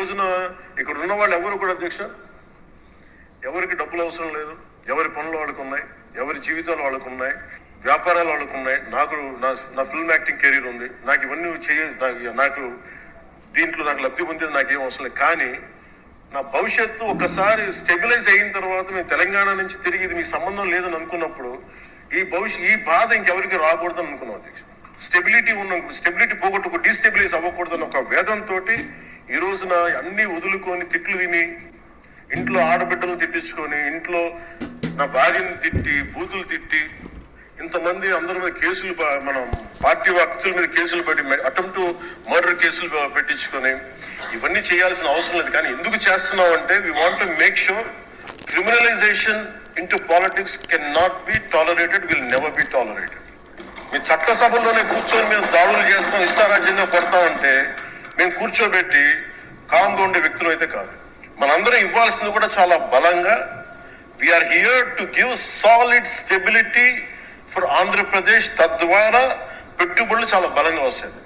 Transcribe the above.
రోజున ఇక్కడ ఉన్న వాళ్ళు ఎవరు కూడా అధ్యక్ష, ఎవరికి డబ్బులు అవసరం లేదు, ఎవరి పనులు వాళ్ళకు ఉన్నాయి, ఎవరి జీవితాలు వాళ్ళకు ఉన్నాయి, వ్యాపారాలు వాళ్ళకు ఉన్నాయి. నా ఫిల్మ్ యాక్టింగ్ కెరీర్ ఉంది, నాకు ఇవన్నీ నాకు దీంట్లో నాకు లబ్ధి పొందేది నాకేం అవసరం లేదు. కానీ నా భవిష్యత్తు ఒకసారి స్టెబిలైజ్ అయిన తర్వాత మేము తెలంగాణ నుంచి తిరిగి ఇది మీకు సంబంధం లేదని అనుకున్నప్పుడు ఈ బాధ ఇంకెవరికి రాకూడదని అనుకున్నాం అధ్యక్ష. స్టెబిలిటీ పోగొట్టుకు డీస్టెబిలైజ్ అవ్వకూడదని ఒక వేదంతో ఈ రోజున అన్ని వదులుకొని తిట్లు తిని, ఇంట్లో ఆడబిడ్డలు తిట్టించుకొని, ఇంట్లో నా భార్యను తిట్టి, బూతులు తిట్టి, ఇంతమంది అందరి మీద కేసులు, మనం పార్టీ వ్యక్తుల మీద కేసులు పెట్టి, అటెంప్ట్ మర్డర్ కేసులు పెట్టించుకొని ఇవన్నీ చేయాల్సిన అవసరం లేదు. కానీ ఎందుకు చేస్తున్నాం అంటే we want to make sure criminalization into politics can not be tolerated, will never be tolerated. మీ చట్టసభల్లోనే కూర్చొని మేము దాడులు చేస్తాం, ఇష్టారాజ్యంగా పడతామంటే మేము కూర్చోబెట్టి కామ్గా ఉండే వ్యక్తులు అయితే కాదు. మనందరం ఇవ్వాల్సింది కూడా చాలా బలంగా, we're here to give solid stability for Andhra Pradesh. తద్వారా పెట్టుబడులు చాలా బలంగా వస్తాయి.